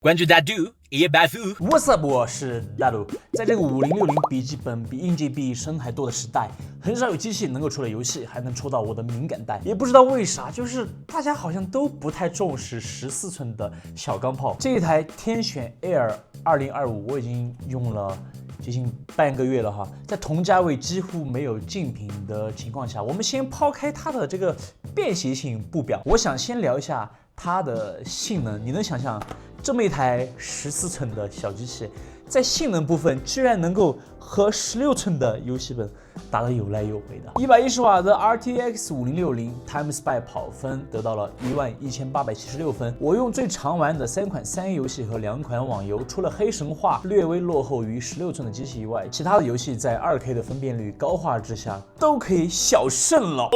关注大度，一百富。What's up？ 我是大度。在这个5060笔记本比硬件币升还多的时代，很少有机器能够除了游戏还能抽到我的敏感带。也不知道为啥，就是大家好像都不太重视14寸的小钢炮。这一台天选 Air 2025我已经用了接近半个月了哈，在同价位几乎没有竞品的情况下，我们先抛开它的这个便携性不表，我想先聊一下它的性能。你能想象这么一台14寸的小机器，在性能部分居然能够和16寸的游戏本打得有来有回的。110瓦的 RTX 5060 TimeSpy 跑分得到了11876分。我用最常玩的3款3A 游戏和2款网游，除了黑神话略微落后于16寸的机器以外，其他的游戏在2K 的分辨率高画质下都可以小胜了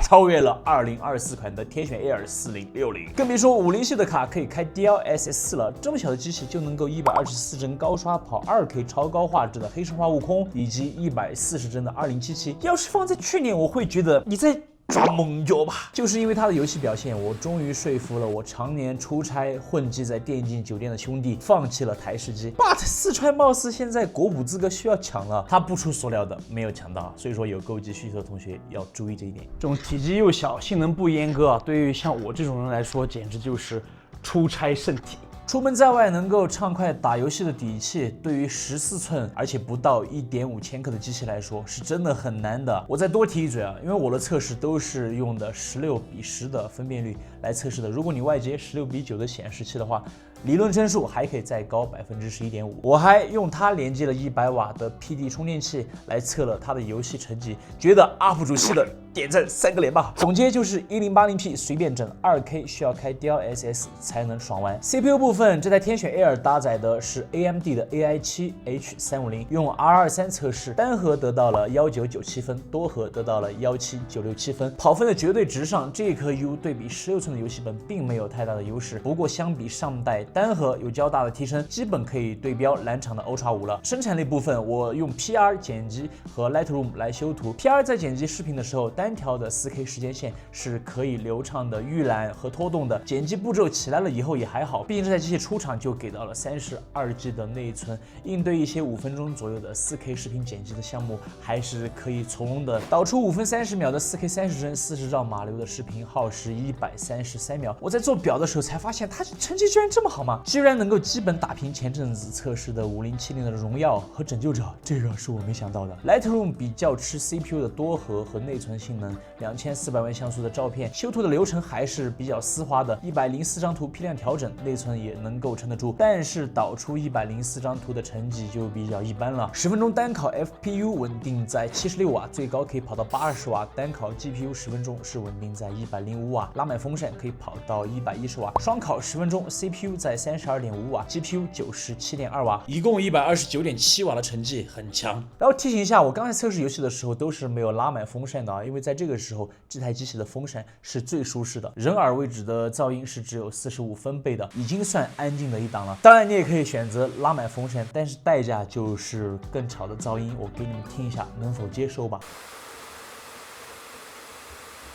超越了2024款的天选 Air 4060。更别说50系的卡可以开 DLSS 了，这么小的机器就能够124帧高刷跑2K 超高画质的黑神话悟空，以及140帧的2077。要是放在去年，我会觉得你在抓猛药吧。就是因为它的游戏表现，我终于说服了我常年出差混迹在电竞酒店的兄弟，放弃了台式机。But 四川貌似现在国补资格需要抢了，他不出所料的没有抢到，所以说有购机需求的同学要注意这一点。这种体积又小、性能不阉割，对于像我这种人来说，简直就是出差圣体。出门在外能够畅快打游戏的底气，对于14寸而且不到1.5千克的机器来说，是真的很难的。我再多提一嘴啊，因为我的测试都是用的16:10的分辨率来测试的。如果你外接16:9的显示器的话，理论帧数还可以再高11.5%。我还用它连接了100瓦的 PD 充电器来测了它的游戏成绩，觉得 UP 主系的点赞3个连吧。总结就是 1080P 随便整，2K 需要开 DLSS 才能爽玩。CPU 部分，这台天选 Air 搭载的是 AMD 的 AI7H350，用 R23 测试，单核得到了1997分，多核得到了17967分。跑分的绝对值上，这颗 U 对比16寸的游戏本并没有太大的优势，不过相比上代单核有较大的提升，基本可以对标蓝厂的 Ultra 5了。生产力部分，我用 PR 剪辑和 Lightroom 来修图。PR 在剪辑视频的时候，单条的4K 时间线是可以流畅的预览和拖动的，剪辑步骤起来了以后也还好，毕竟这台机器出厂就给到了32G 的内存，应对一些5分钟左右的4K 视频剪辑的项目，还是可以从容的导出5分30秒的4K 30帧40兆码流的视频，耗时133秒。我在做表的时候才发现，它成绩居然这么好吗？居然能够基本打平前阵子测试的5070的荣耀和拯救者，这个是我没想到的。Lightroom 比较吃 CPU 的多核和内存性能，2400万像素的照片，修图的流程还是比较丝滑的，104张图批量调整，内存也能够撑得住，但是导出104张图的成绩就比较一般了。10分钟单烤 FPU 稳定在76瓦，最高可以跑到80瓦，单烤 GPU 10分钟是稳定在105瓦，拉满风扇可以跑到110瓦，双烤10分钟 CPU 在32.5瓦 ，GPU 97.2瓦，一共129.7瓦的成绩很强。然后提醒一下，我刚才测试游戏的时候都是没有拉满风扇的啊，因为在这个时候这台机器的风扇是最舒适的，人耳为止的噪音是只有45分贝的，已经算安静的一档了。当然你也可以选择拉满风扇，但是代价就是更吵的噪音，我给你们听一下，能否接受吧。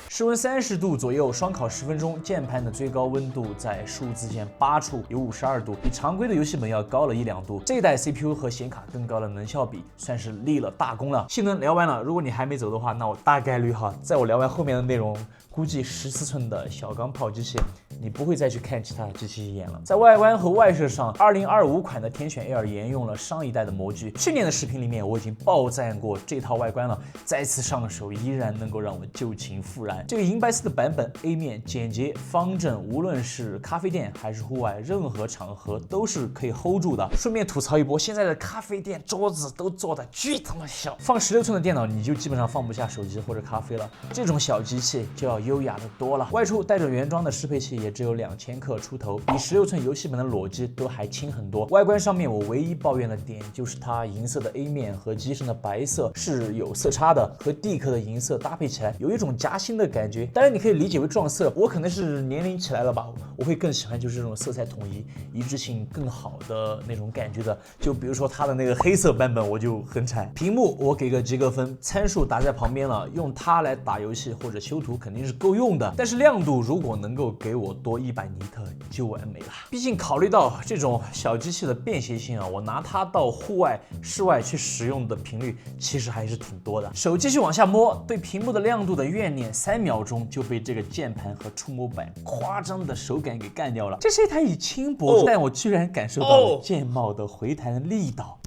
室温30度左右，双烤10分钟，键盘的最高温度在数字键8处，有52度，比常规的游戏本要高了1-2度。这一代 CPU 和显卡更高的能效比，算是立了大功了。性能聊完了，如果你还没走的话，那我大概率在我聊完后面的内容，估计14寸的小钢炮机器，你不会再去看其他的机器一眼了。在外观和外设上，2025款的天选 Air 沿用了上一代的模具。去年的视频里面我已经爆赞过这套外观了，再次上手依然能够让我旧情复燃。这个银白色的版本 A 面简洁方正，无论是咖啡店还是户外，任何场合都是可以 hold 住的。顺便吐槽一波，现在的咖啡店桌子都做的巨他妈小，放16寸的电脑你就基本上放不下手机或者咖啡了。这种小机器就要优雅的多了。外出带着原装的适配器也只有2000克出头，比16寸游戏本的裸机都还轻很多。外观上面我唯一抱怨的点就是它银色的 A 面和机身的白色是有色差的，和 D 颗的银色搭配起来有一种夹心的感觉。当然你可以理解为撞色，我可能是年龄起来了吧，我会更喜欢就是这种色彩统一、一致性更好的那种感觉的。就比如说它的那个黑色版本我就很惨。屏幕我给个及格分，参数打在旁边了，用它来打游戏或者修图肯定是够用的，但是亮度如果能够给我多100尼特就完美了。毕竟考虑到这种小机器的便携性啊，我拿它到户外、室外去使用的频率其实还是挺多的。手继续往下摸，对屏幕的亮度的怨念3秒钟就被这个键盘和触摸板夸张的手感给干掉了。这是一台以轻薄，但我居然感受到了键帽的回弹力道。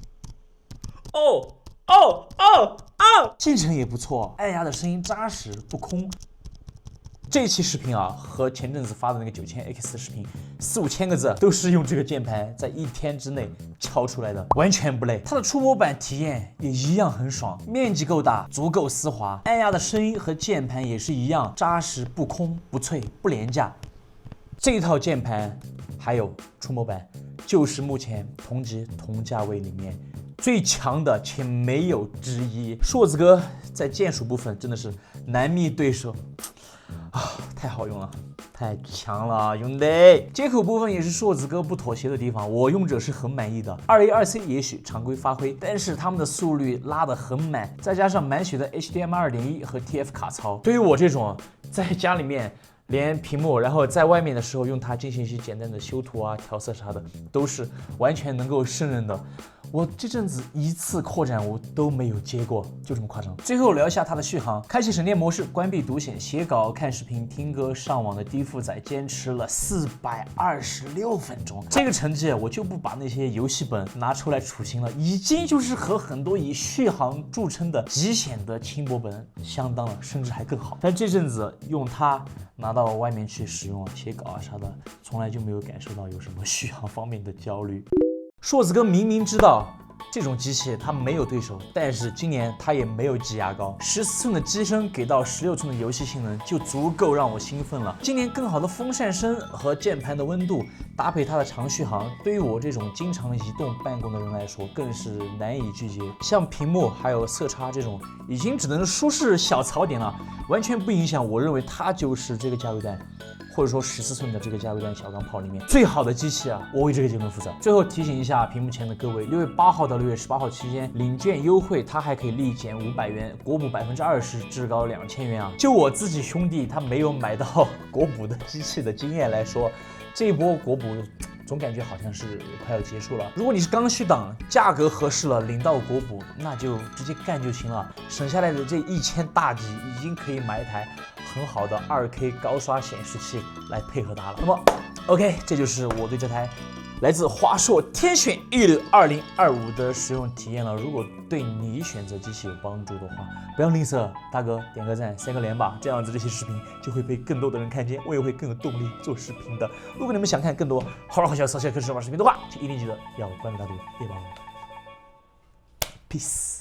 进程也不错，按压的声音扎实不空。这一期视频啊，和前阵子发的那个9000X 的视频，4、5千个字都是用这个键盘在1天之内敲出来的，完全不累。它的触摸板体验也一样很爽，面积够大，足够丝滑，按压的声音和键盘也是一样扎实不空不脆不廉价。这一套键盘还有触摸板，就是目前同级同价位里面最强的，且没有之一。硕子哥在键鼠部分真的是难觅对手啊，太好用了，太强了，兄弟！接口部分也是硕子哥不妥协的地方，我用着是很满意的。2A2C 也许常规发挥，但是他们的速率拉得很满，再加上满血的 HDMI 2.1和 TF 卡槽，对于我这种在家里面连屏幕，然后在外面的时候用它进行一些简单的修图啊、调色啥的，都是完全能够胜任的。我这阵子1次扩展我都没有接过，就这么夸张。最后聊一下它的续航，开启省电模式，关闭独显，写稿、看视频、听歌、上网的低负载，坚持了426分钟。这个成绩我就不把那些游戏本拿出来处刑了，已经就是和很多以续航著称的极显的轻薄本相当了，甚至还更好。但这阵子用它拿到外面去使用啊，写稿啊啥的，从来就没有感受到有什么续航方面的焦虑。硕子哥明明知道这种机器它没有对手，但是今年它也没有挤牙膏，14寸的机身给到16寸的游戏性能就足够让我兴奋了。今年更好的风扇声和键盘的温度搭配它的长续航，对于我这种经常移动办公的人来说更是难以拒绝。像屏幕还有色差这种已经只能舒适小槽点了，完全不影响我认为它就是这个价位段，或者说14寸的这个价位段小钢炮里面最好的机器啊！我为这个节目负责。最后提醒一下屏幕前的各位，6月8号到6月18号期间领券优惠，它还可以立减500元，国补20%，至高2000元啊！就我自己兄弟他没有买到国补的机器的经验来说，这一波国补总感觉好像是快要结束了。如果你是刚需党，价格合适了，领到国补，那就直接干就行了。省下来的这1000大几，已经可以买一台很好的2K 高刷显示器来配合它了。那么 OK， 这就是我对这台来自华硕天选116 2025的使用体验了。如果对你选择机器有帮助的话，不要吝啬，大哥点个赞3个连吧，这样子这些视频就会被更多的人看见，我也会更有动力做视频的。如果你们想看更多好玩好笑骚气的科技手法视频的话，就一定记得要关注大度猎豹。Peace。